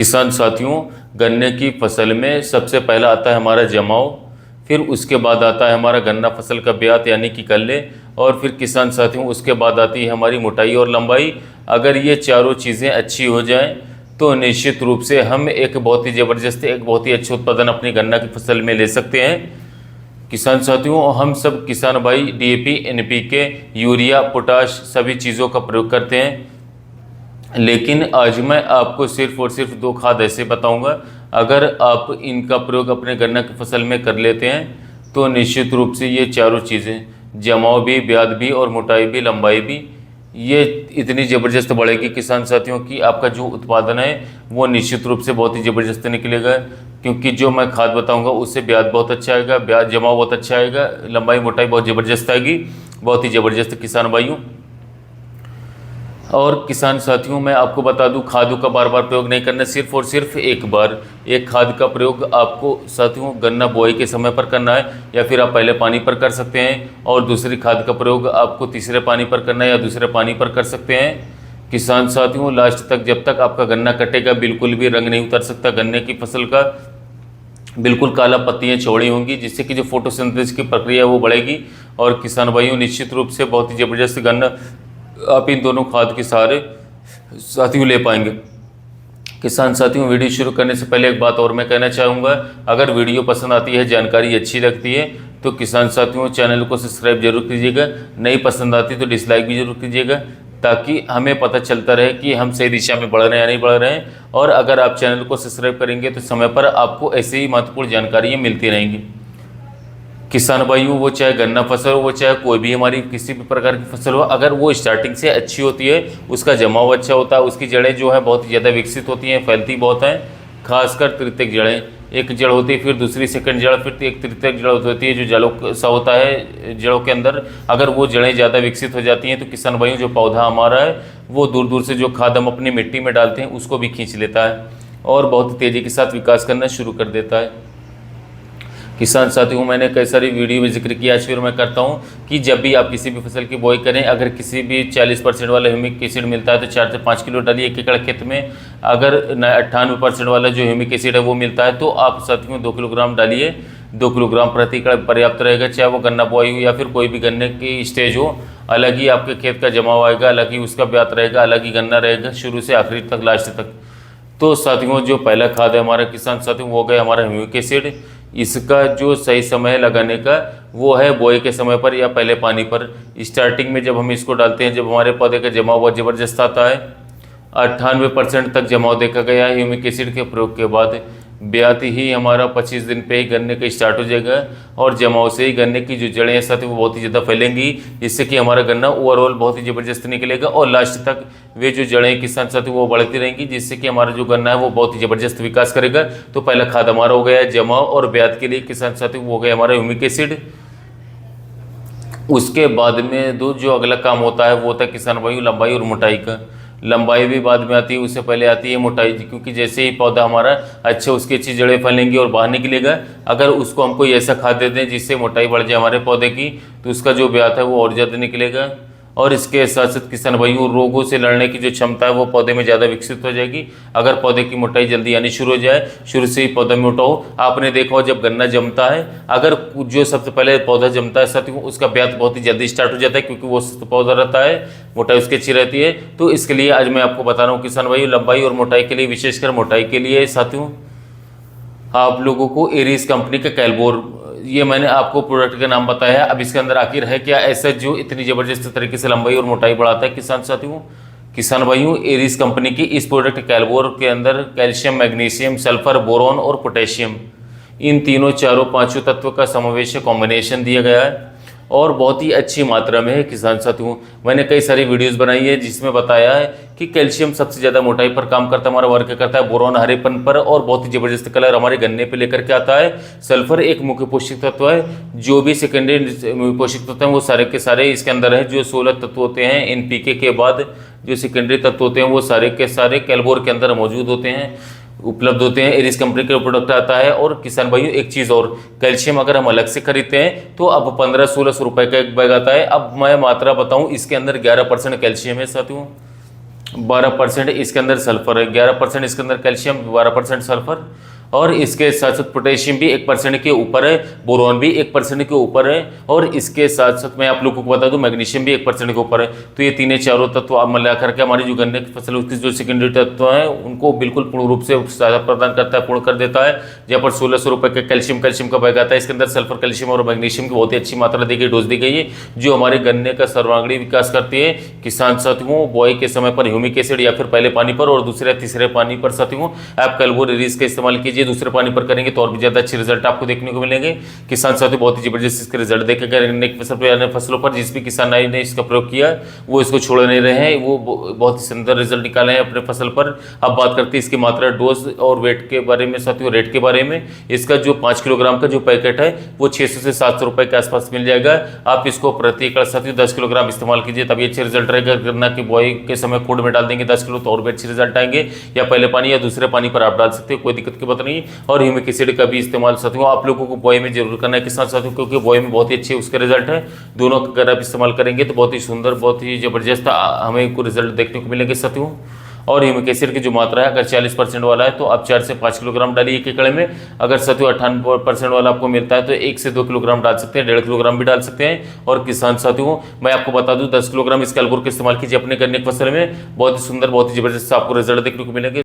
किसान साथियों, गन्ने की फसल में सबसे पहला आता है हमारा जमाव, फिर उसके बाद आता है हमारा गन्ना फसल का ब्यात यानी कि कल्ले, और फिर किसान साथियों उसके बाद आती है हमारी मोटाई और लंबाई। अगर ये चारों चीज़ें अच्छी हो जाएं तो निश्चित रूप से हम एक बहुत ही ज़बरदस्त, एक बहुत ही अच्छा उत्पादन अपनी गन्ना की फसल में ले सकते हैं। किसान साथियों, हम सब किसान भाई डीएपी, एनपीके, यूरिया, पोटाश सभी चीज़ों का प्रयोग करते हैं, लेकिन आज मैं आपको सिर्फ और सिर्फ दो खाद ऐसे बताऊंगा। अगर आप इनका प्रयोग अपने गन्ना की फसल में कर लेते हैं तो निश्चित रूप से ये चारों चीज़ें, जमाव भी, ब्याज भी और मोटाई भी, लंबाई भी, ये इतनी ज़बरदस्त बढ़ेगी किसान साथियों कि आपका जो उत्पादन है वो निश्चित रूप से बहुत ही ज़बरदस्त निकलेगा। क्योंकि जो मैं खाद बताऊंगा उससे ब्याज बहुत अच्छा आएगा, ब्याज जमाव बहुत अच्छा आएगा, लंबाई मोटाई बहुत ज़बरदस्त आएगी, बहुत ही ज़बरदस्त किसान भाइयों। और किसान साथियों, मैं आपको बता दूं, खादों का बार बार प्रयोग नहीं करना, सिर्फ और सिर्फ एक बार एक खाद का प्रयोग आपको साथियों गन्ना बुआई के समय पर करना है, या फिर आप पहले पानी पर कर सकते हैं, और दूसरी खाद का प्रयोग आपको तीसरे पानी पर करना है या दूसरे पानी पर कर सकते हैं। किसान साथियों, लास्ट तक जब तक आपका गन्ना कटेगा बिल्कुल भी रंग नहीं उतर सकता गन्ने की फसल का, बिल्कुल काला, पत्तियाँ चौड़ी होंगी, जिससे कि जो फोटोसिंथेसिस की प्रक्रिया है वो बढ़ेगी। और किसान भाइयों, निश्चित रूप से बहुत ही ज़बरदस्त गन्ना आप इन दोनों खाद के सहारे साथियों ले पाएंगे। किसान साथियों, वीडियो शुरू करने से पहले एक बात और मैं कहना चाहूँगा, अगर वीडियो पसंद आती है, जानकारी अच्छी लगती है, तो किसान साथियों चैनल को सब्सक्राइब जरूर कीजिएगा, नहीं पसंद आती तो डिसलाइक भी जरूर कीजिएगा, ताकि हमें पता चलता रहे कि हम सही दिशा में बढ़ रहे हैं या नहीं बढ़ रहे हैं। और अगर आप चैनल को सब्सक्राइब करेंगे तो समय पर आपको ऐसे ही महत्वपूर्ण जानकारियाँ मिलती रहेंगी। किसान भाइयों, वो चाहे गन्ना फसल हो, वो चाहे कोई भी हमारी किसी भी प्रकार की फसल हो, अगर वो स्टार्टिंग से अच्छी होती है, उसका जमाव अच्छा होता है, उसकी जड़ें जो है बहुत ज़्यादा विकसित होती हैं, फैलती बहुत हैं, खासकर तृतीयक जड़ें, एक जड़ होती है, फिर दूसरी सेकंड जड़, फिर एक तृतीयक जड़ होती है जो जड़ों सा होता है जड़ों के अंदर। अगर वो जड़ें ज़्यादा विकसित हो जाती हैं तो किसान भाइयों जो पौधा हमारा है वो दूर दूर से जो खाद हम अपनी मिट्टी में डालते हैं उसको भी खींच लेता है और बहुत तेज़ी के साथ विकास करना शुरू कर देता है। किसान साथियों, मैंने कई सारी वीडियो में जिक्र किया, आज फिर मैं करता हूं कि जब भी आप किसी भी फसल की बुआई करें, अगर किसी भी 40% वाला ह्यूमिक एसिड मिलता है तो 4 से 5 किलो डालिए 1 एकड़ खेत में। अगर 98% वाला जो ह्यूमिक एसिड है वो मिलता है तो आप साथियों 2 किलोग्राम डालिए, 2 किलोग्राम प्रति एकड़ पर्याप्त रहेगा। चाहे वो गन्ना बुआई हो या फिर कोई भी गन्ने की स्टेज हो, अलग ही आपके खेत का जमाव आएगा, अलग ही उसका ब्यात रहेगा, अलग ही गन्ना रहेगा शुरू से आखिरी तक, लास्ट तक। तो साथियों, जो पहला खाद है हमारा किसान साथियों वो हो गया हमारा ह्यूमिक एसिड। इसका जो सही समय लगाने का वो है बुआई के समय पर या पहले पानी पर। स्टार्टिंग में जब हम इसको डालते हैं, जब हमारे पौधे का जमाव बहुत ज़बरदस्त आता है, 98% तक जमाव देखा गया है ह्यूमिक एसिड के प्रयोग के बाद। ब्यात ही हमारा 25 दिन पे ही गन्ने का स्टार्ट हो जाएगा और जमाव से ही गन्ने की जो जड़ें हैं साथ वो बहुत ही ज़्यादा फैलेंगी, जिससे कि हमारा गन्ना ओवरऑल बहुत ही ज़बरदस्त निकलेगा और लास्ट तक वे जो जड़ें किसान साथी वो बढ़ती रहेंगी, जिससे कि हमारा जो गन्ना है वो बहुत ही ज़बरदस्त विकास करेगा। तो पहला खाद हमारा हो गया जमाव और ब्यात के लिए किसान साथी वो हो गया हमारा ह्यूमिक एसिड। उसके बाद में दो जो अगला काम होता है वो होता है किसान भाई लंबाई और मोटाई का। लंबाई भी बाद में आती है, उससे पहले आती है मोटाई, क्योंकि जैसे ही पौधा हमारा अच्छा उसकी अच्छी जड़ें फैलेंगी और बाहर निकलेगा, अगर उसको हम कोई ऐसा खाद दे दें जिससे मोटाई बढ़ जाए हमारे पौधे की, तो उसका जो ब्यात है वो और ज़्यादा निकलेगा। और इसके साथ साथ किसान भाइयों रोगों से लड़ने की जो क्षमता है वो पौधे में ज़्यादा विकसित हो जाएगी। अगर पौधे की मोटाई जल्दी आनी शुरू हो जाए, शुरू से ही पौधा मोटा हो, आपने देखा हो जब गन्ना जमता है, अगर जो सबसे पहले पौधा जमता है साथियों उसका ब्यात बहुत ही जल्दी स्टार्ट हो जाता है, क्योंकि वो पौधा रहता है, मोटाई उसकी अच्छी रहती है। तो इसके लिए आज मैं आपको बता रहा हूँ किसान भाइयों, लंबाई और मोटाई के लिए, विशेषकर मोटाई के लिए साथियों आप लोगों को एरीज कंपनी का कैलबोर, ये मैंने आपको प्रोडक्ट का नाम बताया। अब इसके अंदर आखिर है क्या ऐसा जो इतनी ज़बरदस्त तरीके से लंबाई और मोटाई बढ़ाता है किसान साथियों? किसान भाइयों, एरीज कंपनी की इस प्रोडक्ट कैलबोर के अंदर कैल्शियम, मैग्नीशियम, सल्फर, बोरॉन और पोटेशियम, इन तीनों चारों पांचों तत्व का समावेश कॉम्बिनेशन दिया गया है और बहुत ही अच्छी मात्रा में है किसान साथियों। मैंने कई सारी वीडियोस बनाई है जिसमें बताया है कि कैल्शियम सबसे ज़्यादा मोटाई पर काम करता है, हमारा वर्क करता है, बोरॉन हरेपन पर और बहुत ही ज़बरदस्त कलर हमारे गन्ने पे लेकर के आता है। सल्फर एक मुख्य पोषक तत्व है, जो भी सेकेंडरी पोषक तत्व हैं वो सारे के सारे इसके अंदर है। जो 16 तत्व होते हैं एनपीके के बाद, जो सेकेंडरी तत्व होते हैं वो सारे के सारे कैलबोर के अंदर मौजूद होते हैं, उपलब्ध होते हैं। एरिस कंपनी का प्रोडक्ट आता है। और किसान भाइयों एक चीज़ और, कैल्शियम अगर हम अलग से खरीदते हैं तो अब 1500-1600 रुपए का एक बैग आता है। अब मैं मात्रा बताऊं, इसके अंदर 11% कैल्शियम है साथियों। 12% इसके अंदर सल्फर है, 11% इसके अंदर कैल्शियम, 12% सल्फर, और इसके साथ साथ पोटेशियम भी 1% के ऊपर है, बोरॉन भी 1% के ऊपर है, और इसके साथ साथ मैं आप लोगों को बता दूं मैग्नीशियम भी 1% के ऊपर है। तो ये तीनों चारों तत्व आप मिला करके हमारी जो गन्ने की फसल उसकी जो सेकेंडरी तत्व हैं उनको बिल्कुल पूर्ण रूप से सहायता प्रदान करता है, पूर्ण कर देता है। यहाँ पर 1600 रुपये का कैल्शियम का बैग आता है, इसके अंदर सल्फर, कैल्शियम और मैग्नीशियम की बहुत ही अच्छी मात्रा दी गई, डोज दी गई है, जो हमारे गन्ने का सर्वांगीण विकास करती है। किसान साथियों, बुआई के समय पर ह्यूमिक एसिड या फिर पहले पानी पर और दूसरे तीसरे पानी पर साथियों आप कैल्वोरिस का इस्तेमाल कीजिए। दूसरे पानी पर करेंगे तो और भी ज्यादा अच्छे रिजल्ट आपको देखने को मिलेंगे। किसान साथियों, बहुत ही जबरदस्त इसके रिजल्ट देखे गन्ने की फसल पर, अन्य फसलों पर जिस भी किसान ने इसका प्रयोग किया वो इसको छोड़ नहीं रहे हैं, वो बहुत ही सुंदर रिजल्ट निकाले हैं अपने फसल पर। अब बात करते हैं इसकी मात्रा, डोज और वेट के बारे में साथियों, रेट के बारे में। इसका जो 5 किलोग्राम का जो पैकेट है वो 600 से 700 रुपए के आसपास मिल जाएगा। आप इसको प्रति एकड़ साथियों 10 किलोग्राम इस्तेमाल कीजिए, तभी अच्छे रिजल्ट रहेगा। गन्ना की बुआई के समय खोड में डाल देंगे 10 किलो तो और भी अच्छे रिजल्ट आएंगे, या पहले पानी या दूसरे पानी पर आप डाल सकते हैं, कोई दिक्कत की बात नहीं। और ह्यूमिक एसिड का भी इस्तेमाल साथियों आप लोगों को बुआई में जरूर करना है किसान साथियों, क्योंकि बुआई में बहुत ही अच्छे उसके रिजल्ट है। दोनों का अगर आप इस्तेमाल करेंगे तो बहुत ही सुंदर, बहुत ही जबरदस्त हमें को रिजल्ट देखने को मिलेंगे साथियों। और ह्यूमिक एसिड की जो मात्रा है, अगर 40% वाला है तो आप 4 से 5 किलोग्राम डालिए 1 एकड़ में। अगर साथियों 98% वाला आपको मिलता है तो 1 से 2 किलोग्राम डाल सकते हैं, 1.5 किलोग्राम भी डाल सकते हैं। और किसान साथियों, मैं आपको बता दूं 10 किलोग्राम इसके एल्गोर का इस्तेमाल कीजिए अपने गन्ने की फसल में, बहुत ही सुंदर, बहुत ही जबरदस्त आपको रिजल्ट देखने को मिलेंगे।